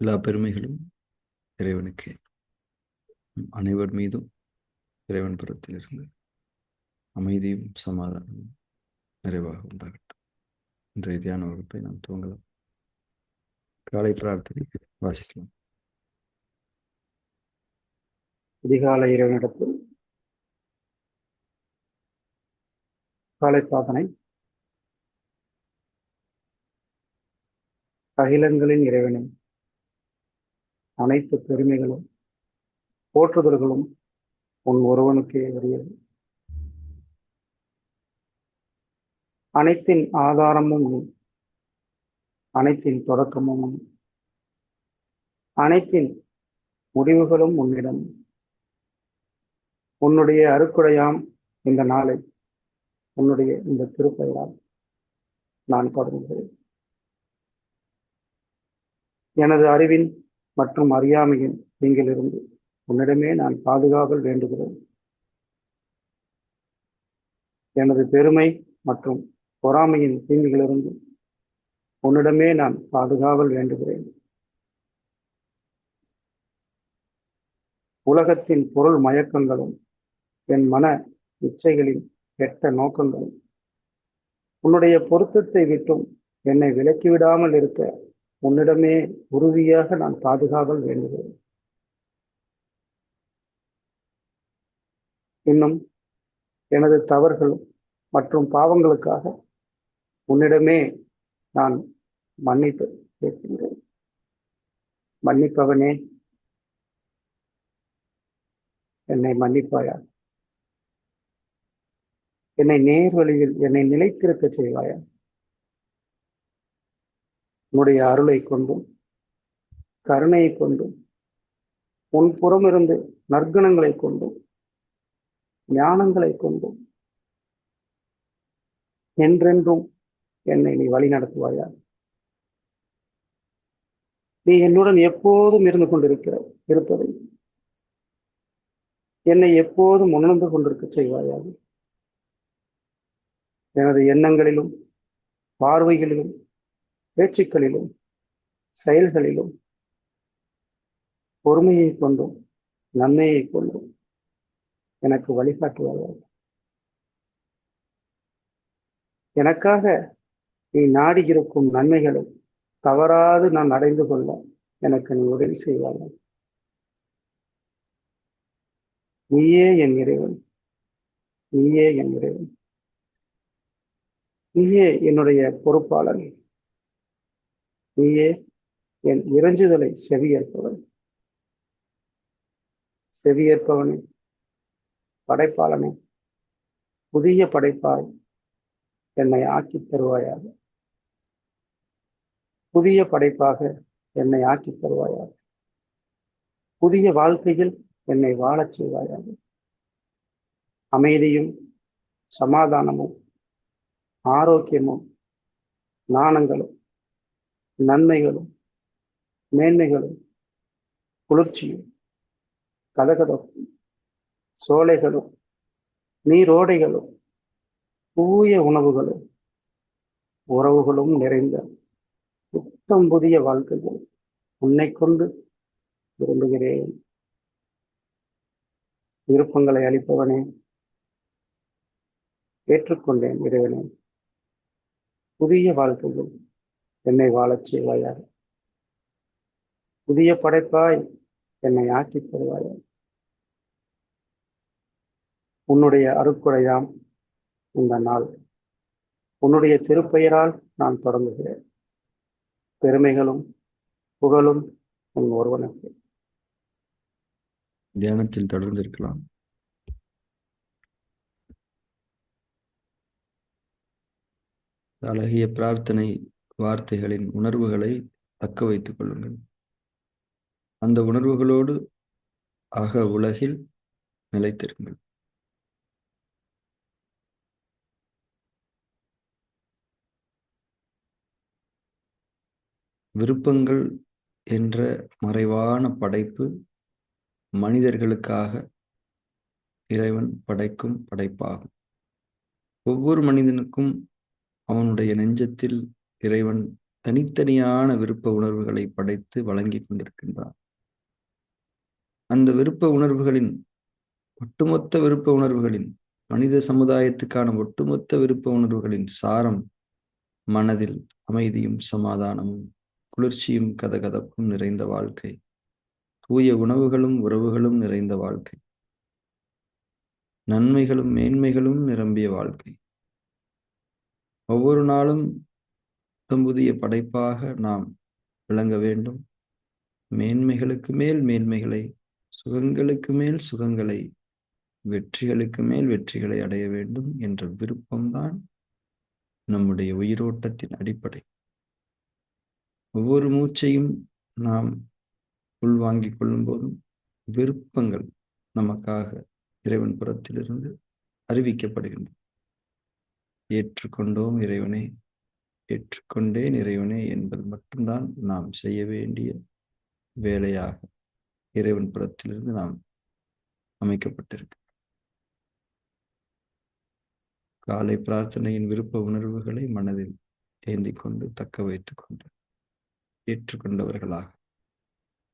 எல்லா பெருமைகளும் இறைவனுக்கே. அனைவர் மீதும் இறைவன் புறத்திலிருந்து அமைதியும் சமாதானமும் நிறைவாக உண்டாகட்டும். இன்றைய தியான வகுப்பை நாம் துவங்கலாம். காலை பிரார்த்தனை வாசிக்கலாம். அதிகாலை இறைவனிடத்தில் காலை பிரார்த்தனை. அகிலங்களின் இறைவனை, அனைத்து பெருமைகளும் போற்றுதல்களும் உன் ஒருவனுக்கே உரியது. அனைத்தின் ஆதாரமும் நீ, அனைத்தின் தொடக்கமும் நீ, அனைத்தின் முடிவுகளும் உன்னிடம். உன்னுடைய அருக்குடையாம் இந்த நாளை உன்னுடைய இந்த திருப்பெயரால் நான் தொடங்குகிறேன். எனது அறிவின் மற்றும் அறியாமையின் தீங்கிலிருந்து உன்னிடமே நான் பாதுகாவல் வேண்டுகிறேன். எனது பெருமை மற்றும் பொறாமையின் தீங்குகளிலிருந்து உன்னிடமே நான் பாதுகாவல் வேண்டுகிறேன். உலகத்தின் பொருள் மயக்கங்களும் என் மன இச்சைகளின் கெட்ட நோக்கங்களும் உன்னுடைய பொருத்தத்தை விட்டும் என்னை விலக்கிவிடாமல் இருக்க உன்னிடமே உறுதியாக நான் பாதுகாவல் வேண்டுகிறேன். இன்னும் எனது தவறுகள் மற்றும் பாவங்களுக்காக உன்னிடமே நான் மன்னிப்பு கேட்கின்றேன். மன்னிப்பவனே, என்னை மன்னிப்பாயா? என்னை நேர் வழியில் என்னை நிலைத்திருக்க செய்வாயா? உன்னுடைய அருளை கொண்டும் கருணையை கொண்டும் உன் புறமிருந்து நற்குணங்களை கொண்டும் ஞானங்களை கொண்டும் என்றென்றும் என்னை நீ வழி நடத்துவாயா? நீ என்னுடன் எப்போதும் இருந்து இருப்பதை என்னை எப்போதும் உணர்ந்து கொண்டிருக்க செய்வாயா? எனது எண்ணங்களிலும் பார்வைகளிலும் பேச்சுக்களிலும் செயல்களிலும் பொறுமையை கொண்டும் நன்மையை கொண்டும் எனக்கு வழிகாட்டுவாயா? எனக்காக நீ நாடி இருக்கும் நன்மைகளை தவறாது நான் அடைந்து கொள்ள எனக்கு நீ உதவி செய்வாயா? நீயே என் இறைவன், நீயே என் இறைவன், நீயே என்னுடைய பொறுப்பாளன், நீயே என் இறைஞ்சுதலை செவியேற்பவன். செவியேற்பவனே, படைப்பாளனே, புதிய படைப்பாய் என்னை ஆக்கி தருவாயாக. புதிய படைப்பாக என்னை ஆக்கி தருவாயாக. புதிய வாழ்க்கையில் என்னை வாழச் செய்வாயாக. அமைதியும் சமாதானமும் ஆரோக்கியமும் நாணங்களும் நன்மைகளும் மேன்மைகளும் குளிர்ச்சியும் கதகதப்பும் சோலைகளும் நீரோடைகளும் தூய உணவுகளும் உறவுகளும் நிறைந்த புத்தம் புதிய வாழ்க்கைகள் உன்னை கொண்டு விரும்புகிறேன். விருப்பங்களை அளிப்பவனே, ஏற்றுக்கொண்டேன் இறைவனே. புதிய வாழ்க்கையில் என்னை வாழச் செய்வாயாக. புதிய படைப்பாய் என்னை ஆக்கித் தருவாயாக. உன்னுடைய அருட்கொடையாம் இந்த நாள் உன்னுடைய திருப்பெயரால் நான் தொடங்குகிறேன். பெருமைகளும் புகழும் உன் ஒருவனுக்கு. தியானத்தில் தொடர்ந்து இருக்கலாம். அழகிய பிரார்த்தனை வார்த்தைகளின் உணர்வுகளை தக்க வைத்துக் கொள்ளுங்கள். அந்த உணர்வுகளோடு அக உலகில் நிலைத்திருங்கள். விருப்பங்கள் என்ற மறைவான படைப்பு மனிதர்களுக்காக இறைவன் படைக்கும் படைப்பாகும். ஒவ்வொரு மனிதனுக்கும் அவனுடைய நெஞ்சத்தில் இறைவன் தனித்தனியான விருப்ப உணர்வுகளை படைத்து வழங்கி கொண்டிருக்கின்றார். அந்த விருப்ப உணர்வுகளின் ஒட்டுமொத்த விருப்ப உணர்வுகளின் மனித சமுதாயத்துக்கான ஒட்டுமொத்த விருப்ப உணர்வுகளின் சாரம் மனதில் அமைதியும் சமாதானமும் குளிர்ச்சியும் கதகதப்பும் நிறைந்த வாழ்க்கை, தூய உணவுகளும் உறவுகளும் நிறைந்த வாழ்க்கை, நன்மைகளும் மேன்மைகளும் நிரம்பிய வாழ்க்கை. ஒவ்வொரு நாளும் புதிய படைப்பாக நாம் விளங்க வேண்டும். மேன்மைகளுக்கு மேல் மேன்மைகளை, சுகங்களுக்கு மேல் சுகங்களை, வெற்றிகளுக்கு மேல் வெற்றிகளை அடைய வேண்டும் என்ற விருப்பம்தான் நம்முடைய உயிரோட்டத்தின் அடிப்படை. ஒவ்வொரு மூச்சையும் நாம் உள்வாங்கிக் கொள்ளும் போதும் விருப்பங்கள் நமக்காக இறைவன் புறத்திலிருந்து அறிவிக்கப்படுகின்றன. ஏற்றுக்கொண்டோம் இறைவனே, ஏற்றுக்கொண்டேன் இறைவனே என்பது மட்டும்தான் நாம் செய்ய வேண்டிய வேலையாக இறைவன் புறத்திலிருந்து நாம் அமைக்கப்பட்டிருக்கு. காலை பிரார்த்தனையின் விருப்ப உணர்வுகளை மனதில் ஏந்தி கொண்டு தக்க வைத்துக் கொண்டு ஏற்றுக்கொண்டவர்களாக,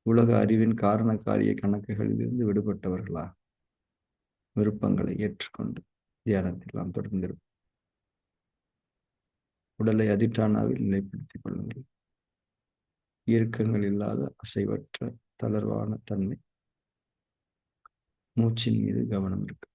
உலக அறிவின் காரண காரிய கணக்குகளிலிருந்து விடுபட்டவர்களாக விருப்பங்களை ஏற்றுக்கொண்டு தியானத்தில் நாம் தொடர்ந்திருப்போம். உடலை அதிஷ்டானாவில் நிலைப்படுத்திக் கொள்ளுங்கள். இயக்கங்கள் இல்லாத அசைவற்ற தளர்வான தன்மை, மூச்சின் மீது கவனம் இருக்கு.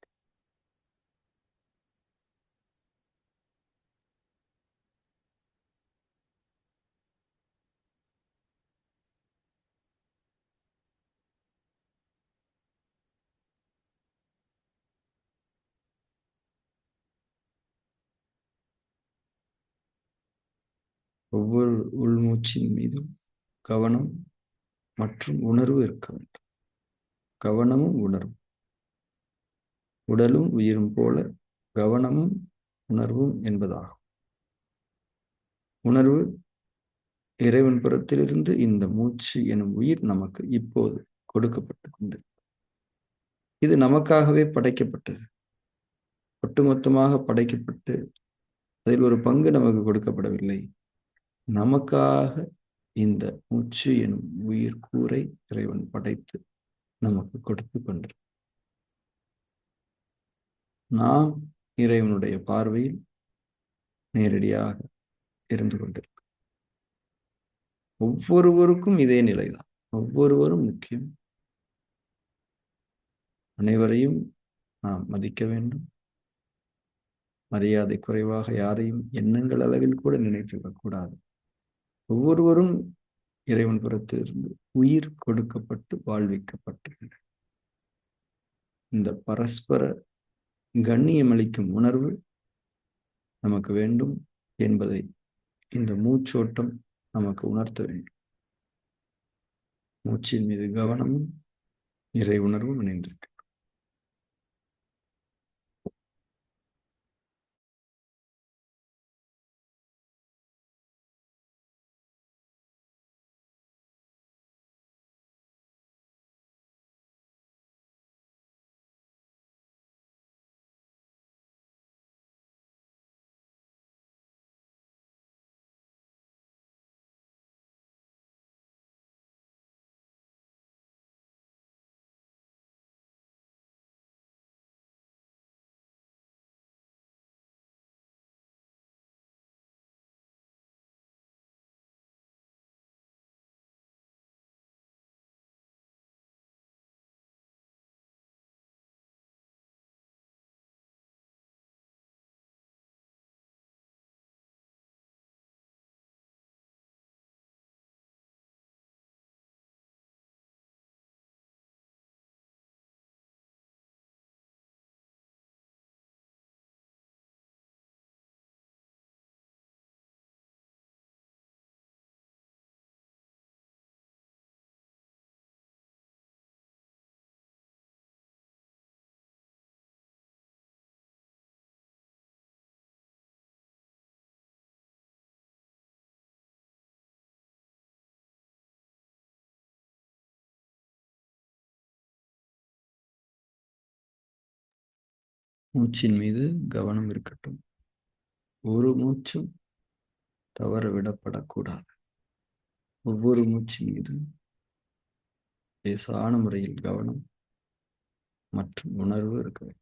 ஒவ்வொரு உள்மூச்சின் மீதும் கவனம் மற்றும் உணர்வு இருக்க வேண்டும். கவனமும் உணர்வும், உடலும் உயிரும் போல கவனமும் உணர்வும் என்பதாகும். உணர்வு இறைவன் புறத்திலிருந்து இந்த மூச்சு எனும் உயிர் நமக்கு இப்போது கொடுக்கப்பட்டு கொண்டு, இது நமக்காகவே படைக்கப்பட்டது. ஒட்டுமொத்தமாக படைக்கப்பட்டு அதில் ஒரு பங்கு நமக்கு கொடுக்கப்படவில்லை. நமக்காக இந்த மூச்சு எனும் உயிர் கூரை இறைவன் படைத்து நமக்கு கொடுத்து கொண்டிருக்கிறார். நாம் இறைவனுடைய பார்வையில் நேரடியாக இருந்து கொண்டிருக்கிறோம். ஒவ்வொருவருக்கும் இதே நிலைதான். ஒவ்வொருவரும் முக்கியம். அனைவரையும் நாம் மதிக்க வேண்டும். மரியாதை குறைவாக யாரையும் எண்ணங்கள் அளவில் கூட நினைத்து விடக்கூடாது. ஒவ்வொருவரும் இறைவன் புறத்திலிருந்து உயிர் கொடுக்கப்பட்டு வாழ்விக்கப்பட்டிருக்கின்றனர். இந்த பரஸ்பர கண்ணியமளிக்கும் உணர்வு நமக்கு வேண்டும் என்பதை இந்த மூச்சோட்டம் நமக்கு உணர்த்த வேண்டும். மூச்சின் மீது கவனமும் இறை உணர்வும் இணைந்திருக்கு. மூச்சின் மீது கவனம் இருக்கட்டும். ஒரு மூச்சும் தவற விடப்படக்கூடாது. ஒவ்வொரு மூச்சு மீது லேசான முறையில் கவனம் மற்றும் உணர்வு இருக்க வேண்டும்.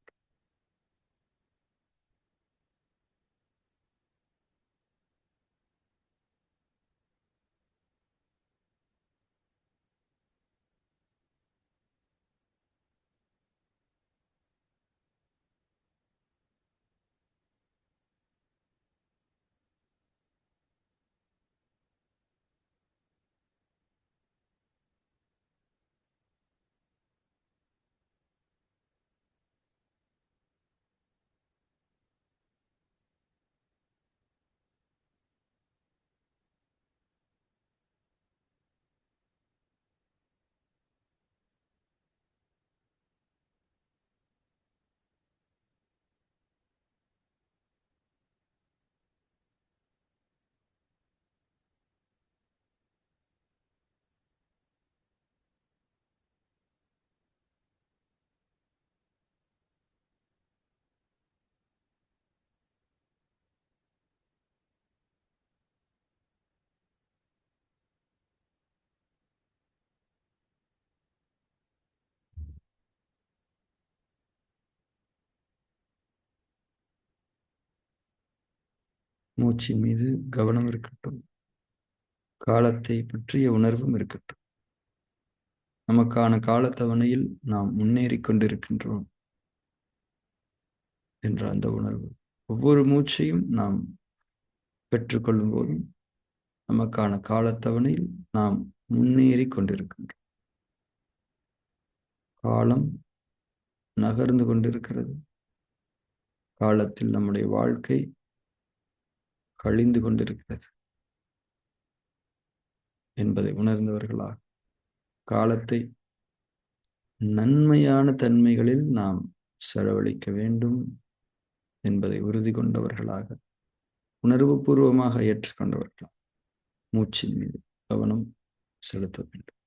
மூச்சின் மீது கவனம் இருக்கட்டும். காலத்தை பற்றிய உணர்வும் இருக்கட்டும். நமக்கான காலத்தவணையில் நாம் முன்னேறி கொண்டிருக்கின்றோம் என்ற அந்த உணர்வு. ஒவ்வொரு மூச்சையும் நாம் பெற்றுக்கொள்ளும் போதும் நமக்கான காலத்தவணையில் நாம் முன்னேறி கொண்டிருக்கின்றோம். காலம் நகர்ந்து கொண்டிருக்கிறது. காலத்தில் நம்முடைய வாழ்க்கை கழிந்து கொண்டிருக்கிறது என்பதை உணர்ந்தவர்களாக காலத்தை நன்மையான தன்மைகளில் நாம் செலவழிக்க வேண்டும் என்பதை உறுதி கொண்டவர்களாக, உணர்வுபூர்வமாக ஏற்றுக்கொண்டவர்களாக மூச்சின் மீது கவனம் செலுத்த வேண்டும்.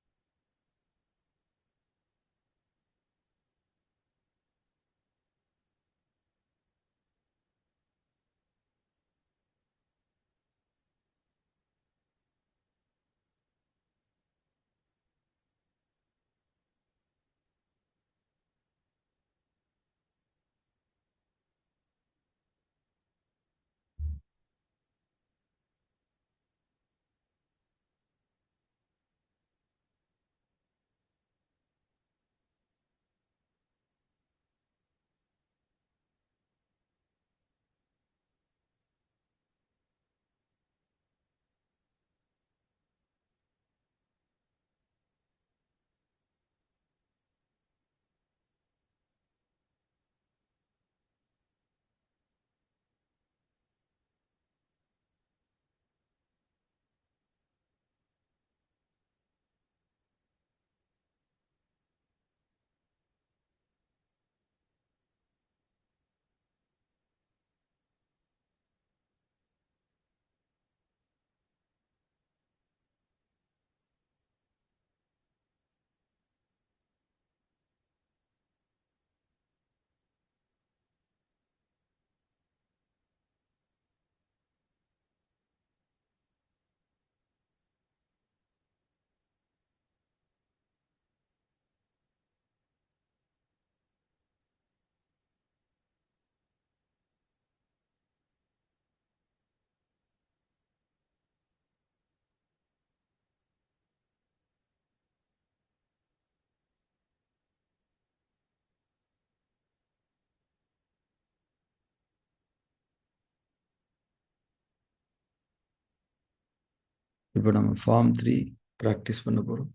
இப்போ நம்ம ஃபார்ம் 3 பிராக்டிஸ் பண்ண போறோம்.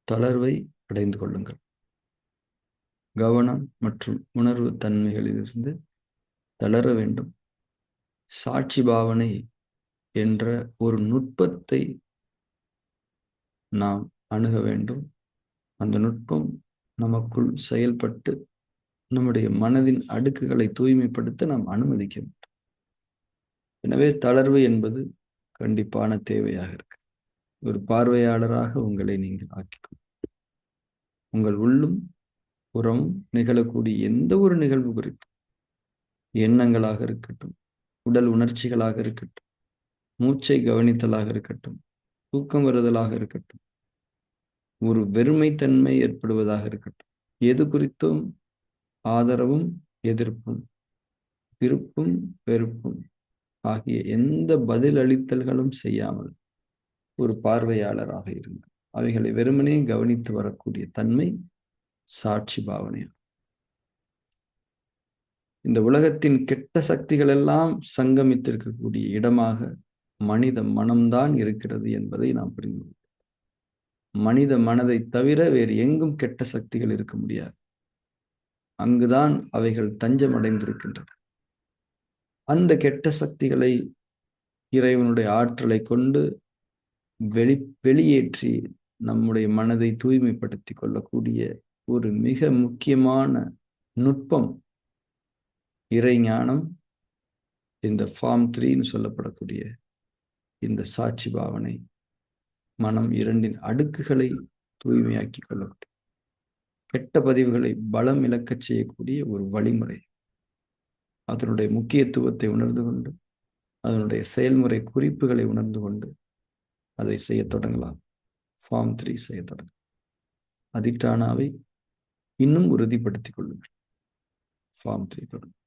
தளர்வை அடைந்து கொள்ளுங்கள். கவனம் மற்றும் உணர்வு தன்மைகளிலிருந்து தளர வேண்டும். சாட்சி பாவனை என்ற ஒரு நுட்பத்தை நாம் அணுக வேண்டும். அந்த நுட்பம் நமக்குள் செயல்பட்டு நம்முடைய மனதின் அடுக்குகளை தூய்மைப்படுத்த நாம் அனுமதிக்க வேண்டும். எனவே தளர்வு என்பது கண்டிப்பான தேவையாக இருக்கு. ஒரு பார்வையாளராக உங்களை நீங்கள் ஆக்கிக்கொள்ளுங்கள். உங்கள் உள்ளும் புறமும் நிகழக்கூடிய எந்த ஒரு நிகழ்வு குறித்தும், எண்ணங்களாக இருக்கட்டும், உடல் உணர்ச்சிகளாக இருக்கட்டும், மூச்சை கவனித்தலாக இருக்கட்டும், தூக்கம் வருதலாக இருக்கட்டும், ஒரு வெறுமைத்தன்மை ஏற்படுவதாக இருக்கட்டும், எது குறித்தும் ஆதரவும் எதிர்ப்பும், விருப்பும் வெறுப்பும் ஆகிய எந்த பதில் அளித்தல்களும் செய்யாமல் ஒரு பார்வையாளராக இருந்தார். அவைகளை வெறுமனே கவனித்து வரக்கூடிய தன்மை சாட்சி பாவனையா. இந்த உலகத்தின் கெட்ட சக்திகள் எல்லாம் சங்கமித்திருக்கக்கூடிய இடமாக மனித மனம்தான் இருக்கிறது என்பதை நாம் புரிந்து கொள்கிறோம். மனித மனதை தவிர வேறு எங்கும் கெட்ட சக்திகள் இருக்க முடியாது. அங்குதான் அவைகள் தஞ்சம் அடைந்திருக்கின்றன. அந்த கெட்ட சக்திகளை இறைவனுடைய ஆற்றலை கொண்டு வெளியேற்றி நம்முடைய மனதை தூய்மைப்படுத்தி கொள்ளக்கூடிய ஒரு மிக முக்கியமான நுட்பம் இறைஞானம், இந்த ஃபார்ம் 3 சொல்லப்படக்கூடிய இந்த சாட்சி பாவனை, மனம் இரண்டின் அடுக்குகளை தூய்மையாக்கி கொள்ளக்கூடிய, கெட்ட பதிவுகளை பலம் இழக்கச் செய்யக்கூடிய ஒரு வழிமுறை. அதனுடைய முக்கியத்துவத்தை உணர்ந்து கொண்டு, அதனுடைய செயல்முறை குறிப்புகளை உணர்ந்து கொண்டு அதை செய்ய தொடங்கலாம். ஃபார்ம் 3 செய்ய தொடங்கலாம். அதிட்டானாவை இன்னும் உறுதிப்படுத்திக் கொள்ளுங்கள். ஃபார்ம் 3 தொடங்கும்.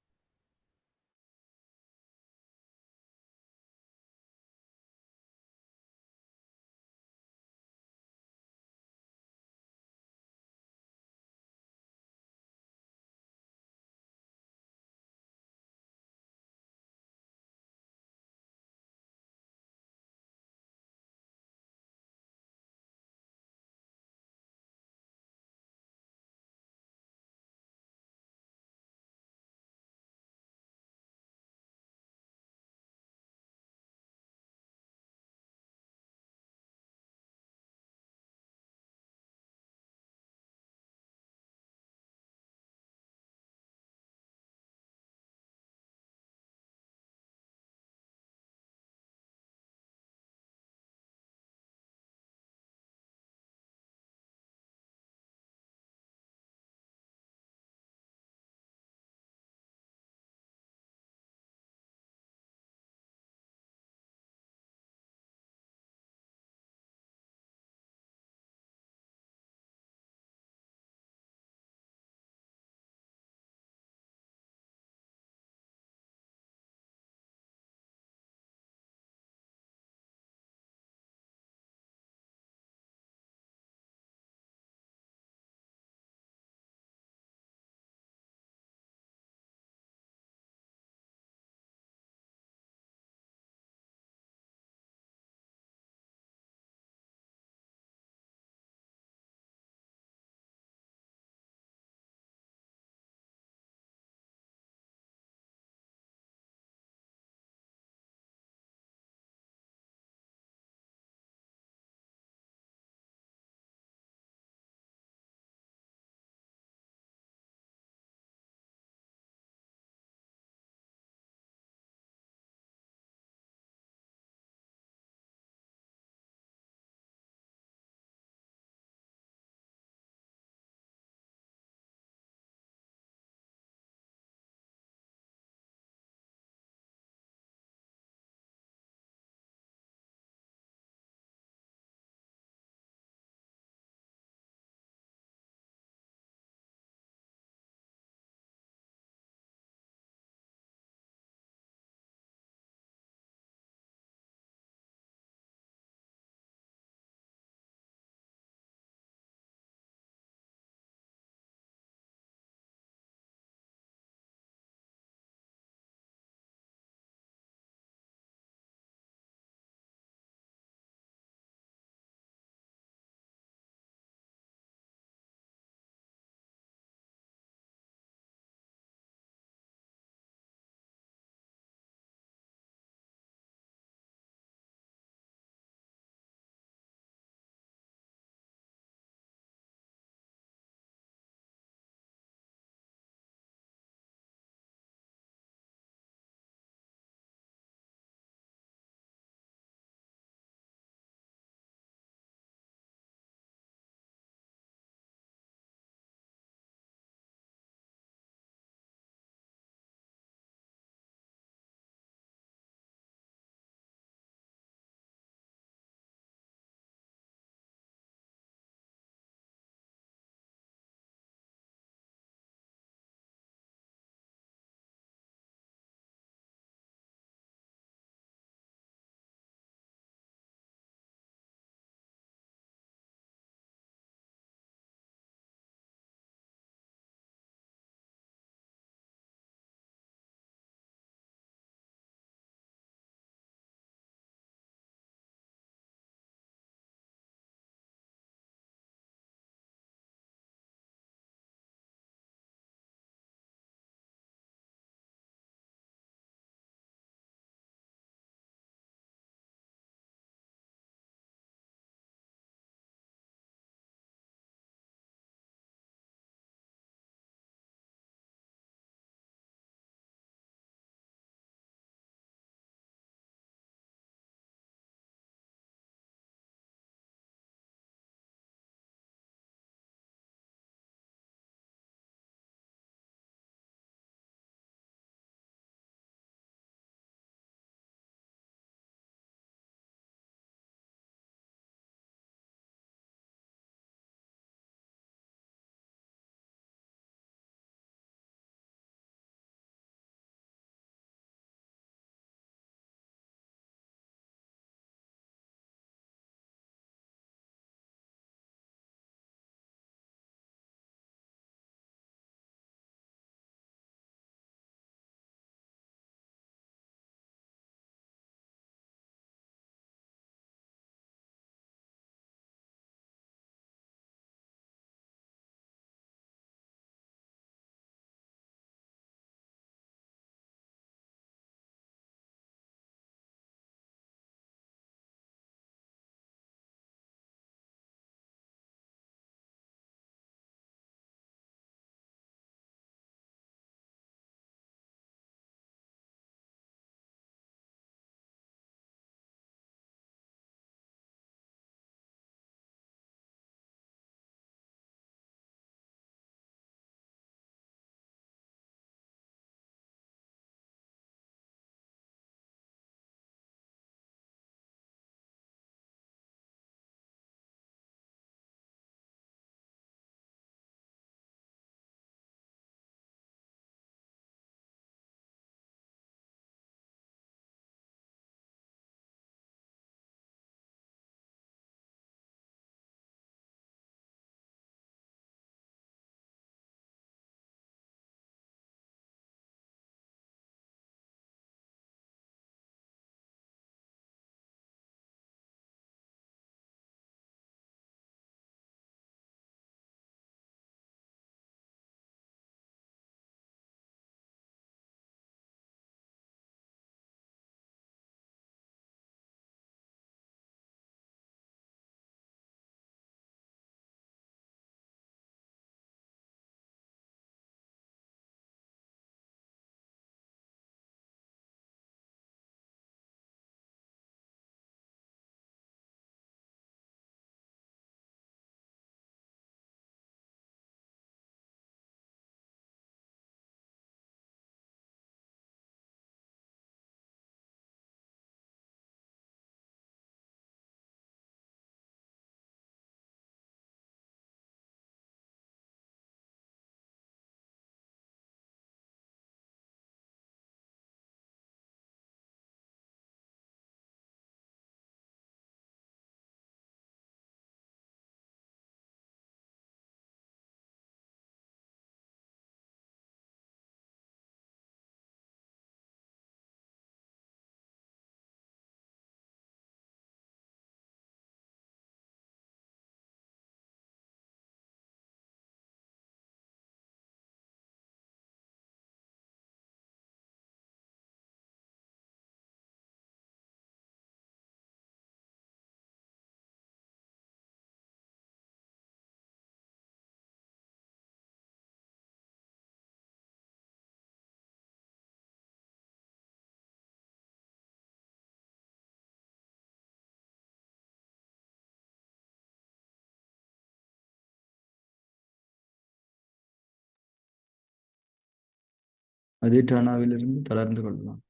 அதிட்டானாவிலிருந்து தளர்ந்து கொள்ளலாம்.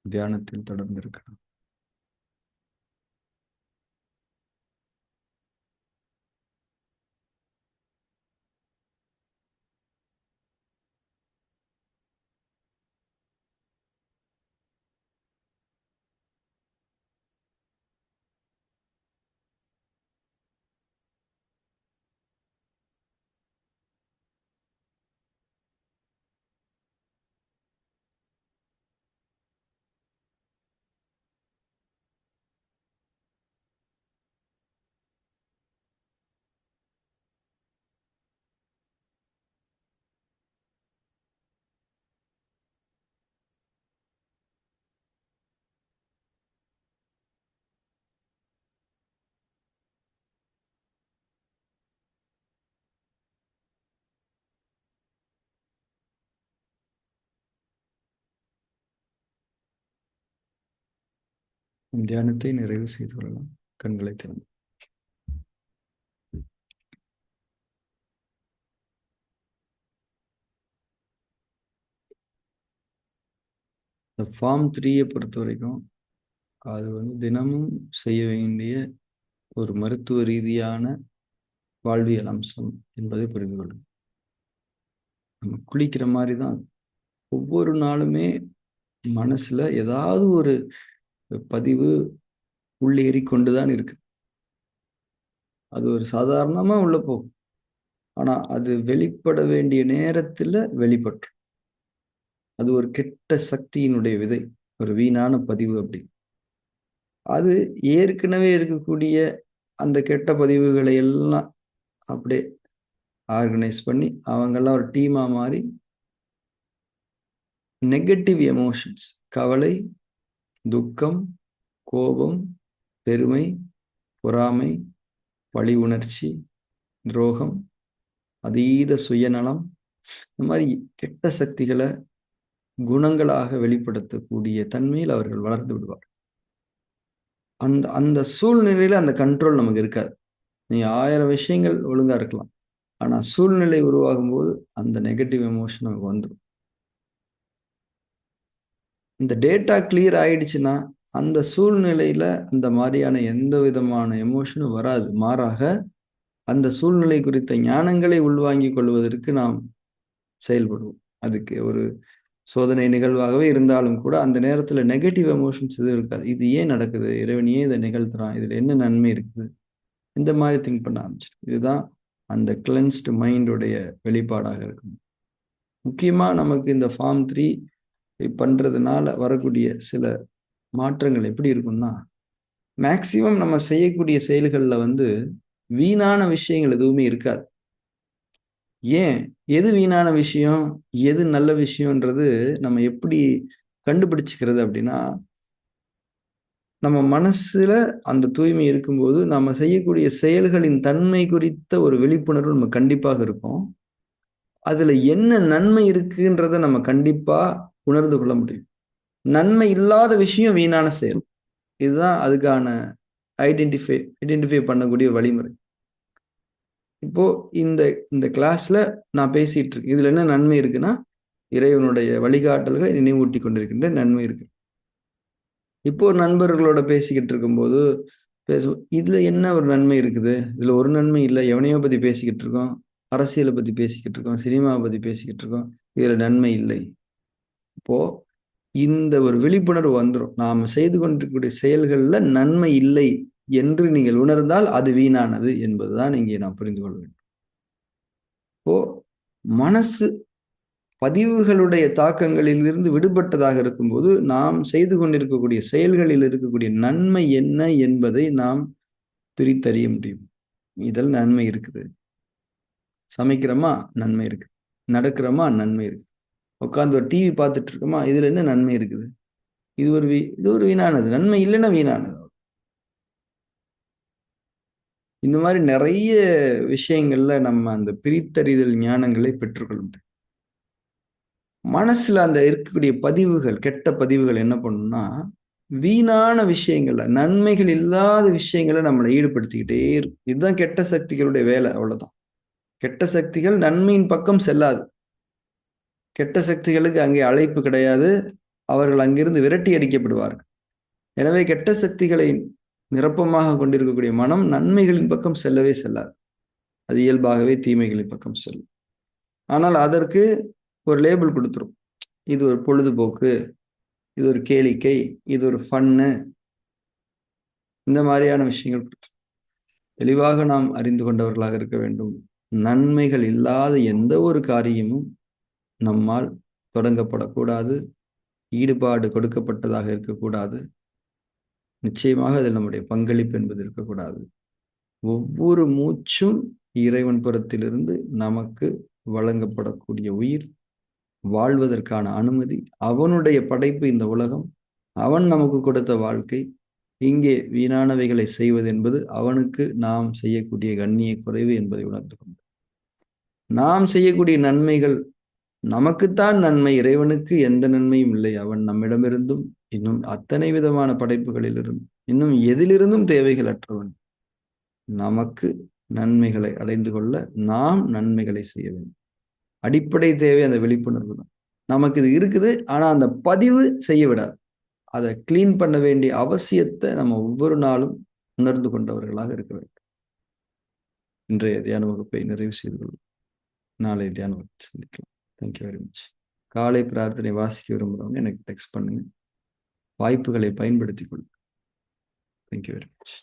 தியானத்தில் தொடர்ந்து இருக்கலாம். தியானத்தை நிறைவு செய்து கொள்ளலாம். கண்களை திறந்து. இந்த ஃபார்ம் 3 பொறுத்த வரைக்கும் அது தினமும் செய்ய வேண்டிய ஒரு மருத்துவ ரீதியான வாழ்வியல் அம்சம் என்பதை புரிந்து கொள்ளும். நம்ம குளிக்கிற மாதிரி தான் ஒவ்வொரு நாளுமே மனசுல ஏதாவது ஒரு பதிவு உள்ளேறி கொண்டுதான் இருக்கு. அது ஒரு சாதாரணமா உள்ள போகும். ஆனா அது வெளிப்பட வேண்டிய நேரத்துல வெளிப்பட்டு அது ஒரு கெட்ட சக்தியினுடைய விதை, ஒரு வீணான பதிவு. அப்படி அது ஏற்கனவே இருக்கக்கூடிய அந்த கெட்ட பதிவுகளை எல்லாம் அப்படியே ஆர்கனைஸ் பண்ணி அவங்கெல்லாம் ஒரு டீமா மாறி நெகட்டிவ் எமோஷன்ஸ், கவலை, துக்கம், கோபம், பெருமை, பொறாமை, பழி உணர்ச்சி, துரோகம், அதீத சுயநலம், இந்த மாதிரி கெட்ட சக்திகளை குணங்களாக வெளிப்படுத்தக்கூடிய தன்மையில் அவர்கள் வளர்ந்து விடுவார். அந்த அந்த சூழ்நிலையில அந்த கண்ட்ரோல் நமக்கு இருக்காது. நீ 1000 விஷயங்கள் ஒழுங்கா இருக்கலாம், ஆனா சூழ்நிலை உருவாகும் போது அந்த நெகட்டிவ் எமோஷன் நமக்கு வந்துடும். இந்த டேட்டா கிளியர் ஆயிடுச்சுன்னா அந்த சூழ்நிலையில அந்த மாதிரியான எந்த விதமான எமோஷனும் வராது. மாறாக அந்த சூழ்நிலை குறித்த ஞானங்களை உள்வாங்கிக் கொள்வதற்கு நாம் செயல்படுவோம். அதுக்கு ஒரு சோதனை நிகழ்வாகவே இருந்தாலும் கூட அந்த நேரத்துல நெகட்டிவ் எமோஷன்ஸ் எதுவும் இருக்காது. இது ஏன் நடக்குது, இறைவன் ஏன் இதை நிகழ்த்துறான், இதுல என்ன நன்மை இருக்குது, இந்த மாதிரி திங்க் பண்ண ஆரம்பிச்சிடும். இதுதான் அந்த கிளென்ஸ்டு மைண்டுடைய வெளிப்பாடாக இருக்கும். முக்கியமா நமக்கு இந்த ஃபார்ம் 3 பண்றதுனால வரக்கூடிய சில மாற்றங்கள் எப்படி இருக்கும்னா, மேக்சிமம் நம்ம செய்யக்கூடிய செயல்கள்ல வீணான விஷயங்கள் எதுவுமே இருக்காது. ஏன், எது வீணான விஷயம், எது நல்ல விஷயம்ன்றது நம்ம எப்படி கண்டுபிடிச்சுக்கிறது அப்படின்னா, நம்ம மனசுல அந்த தூய்மை இருக்கும்போது நம்ம செய்யக்கூடிய செயல்களின் தன்மை குறித்த ஒரு விழிப்புணர்வு நம்ம கண்டிப்பாக இருக்கும். அதுல என்ன நன்மை இருக்குன்றத நம்ம கண்டிப்பா உணர்ந்து கொள்ள முடியும். நன்மை இல்லாத விஷயம் வீணான செயல். இதுதான் அதுக்கான ஐடென்டிஃபை பண்ணக்கூடிய வழிமுறை. இப்போ இந்த இந்த கிளாஸ்ல நான் பேசிட்டு இருக்கேன், இதுல என்ன நன்மை இருக்குன்னா, இறைவனுடைய வழிகாட்டல்களை நினைவூட்டி கொண்டிருக்கின்ற நன்மை இருக்கு. இப்போ நண்பர்களோட பேசிக்கிட்டு இருக்கும்போது இதுல என்ன ஒரு நன்மை இருக்குது, இதுல ஒரு நன்மை இல்லை. எவனையோ பத்தி பேசிக்கிட்டு இருக்கோம், அரசியலை பத்தி பேசிக்கிட்டு இருக்கோம், சினிமாவை பத்தி பேசிக்கிட்டு இருக்கோம், இதுல நன்மை இல்லை. இப்போ இந்த ஒரு விழிப்புணர்வு வந்துடும். நாம் செய்து கொண்டிருக்கக்கூடிய செயல்கள்ல நன்மை இல்லை என்று நீங்கள் உணர்ந்தால் அது வீணானது என்பதுதான் இங்கே நாம் புரிந்து கொள்ள வேண்டும். இப்போ மனசு பதிவுகளுடைய தாக்கங்களில் இருந்து விடுபட்டதாக இருக்கும்போது நாம் செய்து கொண்டிருக்கக்கூடிய செயல்களில் இருக்கக்கூடிய நன்மை என்ன என்பதை நாம் பிரித்தறிய முடியும். இதில் நன்மை இருக்குது. சமைக்கிறோமா, நன்மை இருக்கு. நடக்கிறோமா, நன்மை இருக்கு. உட்காந்து ஒரு டிவி பார்த்துட்டு இருக்கோமா, இதுல என்ன நன்மை இருக்குது, இது ஒரு வீணானது. நன்மை இல்லைன்னா வீணானது. இந்த மாதிரி நிறைய விஷயங்கள்ல நம்ம அந்த பிரித்தறிதல் ஞானங்களை பெற்றுக்கொள்ள முடியும். மனசுல அந்த இருக்கக்கூடிய பதிவுகள், கெட்ட பதிவுகள் என்ன பண்ணும்னா, வீணான விஷயங்கள்ல, நன்மைகள் இல்லாத விஷயங்களை நம்மளை ஈடுபடுத்திக்கிட்டே இருக்கும். இதுதான் கெட்ட சக்திகளுடைய வேலை. அவ்வளவுதான். கெட்ட சக்திகள் நன்மையின் பக்கம் செல்லாது. கெட்ட சக்திகளுக்கு அங்கே அழைப்பு கிடையாது. அவர்கள் அங்கிருந்து விரட்டி அடிக்கப்படுவார்கள். எனவே கெட்ட சக்திகளை நிரப்பமாக கொண்டிருக்கக்கூடிய மனம் நன்மைகளின் பக்கம் செல்லவே செல்லாது. அது இயல்பாகவே தீமைகளின் பக்கம் செல்லும். ஆனால் அதற்கு ஒரு லேபிள் கொடுத்துரும். இது ஒரு பொழுதுபோக்கு, இது ஒரு கேளிக்கை, இது ஒரு ஃபன்னு, இந்த மாதிரியான விஷயங்கள் கொடுத்துரும். தெளிவாக நாம் அறிந்து கொண்டவர்களாக இருக்க வேண்டும். நன்மைகள் இல்லாத எந்த ஒரு காரியமும் நம்மால் தொடங்கப்படக்கூடாது. ஈடுபாடு கொடுக்கப்பட்டதாக இருக்கக்கூடாது. நிச்சயமாக அதில் நம்முடைய பங்களிப்பு என்பது இருக்கக்கூடாது. ஒவ்வொரு மூச்சும் இறைவன் புறத்திலிருந்து நமக்கு வழங்கப்படக்கூடிய உயிர், வாழ்வதற்கான அனுமதி, அவனுடைய படைப்பு இந்த உலகம், அவன் நமக்கு கொடுத்த வாழ்க்கை. இங்கே வீணானவைகளை செய்வது என்பது அவனுக்கு நாம் செய்யக்கூடிய கண்ணிய குறைவு என்பதை உணர்ந்து கொண்டு, நாம் செய்யக்கூடிய நன்மைகள் நமக்குத்தான் நன்மை, இறைவனுக்கு எந்த நன்மையும் இல்லை. அவன் நம்மிடமிருந்தும் இன்னும் அத்தனை விதமான படைப்புகளிலிருந்து இன்னும் எதிலிருந்தும் தேவைகள் அற்றவன். நமக்கு நன்மைகளை அடைந்து கொள்ள நாம் நன்மைகளை செய்ய வேண்டும். அடிப்படை தேவை அந்த விழிப்புணர்வு தான். நமக்கு இது இருக்குது, ஆனா அந்த பதிவு செய்ய விடாது. அதை கிளீன் பண்ண வேண்டிய அவசியத்தை நம்ம ஒவ்வொரு நாளும் உணர்ந்து கொண்டவர்களாக இருக்க வேண்டும். இன்றைய தியான வகுப்பை நிறைவு செய்து கொள்வோம். நாளை தியான வகுப்பு சந்திக்கலாம். Thank you very much. காலை பிரார்த்தனை வாசிக்க விரும்புகிறவங்க எனக்கு டெக்ஸ்ட் பண்ணுங்க. வாய்ப்புகளை பயன்படுத்திக் கொள்ளுங்க. Thank you very much.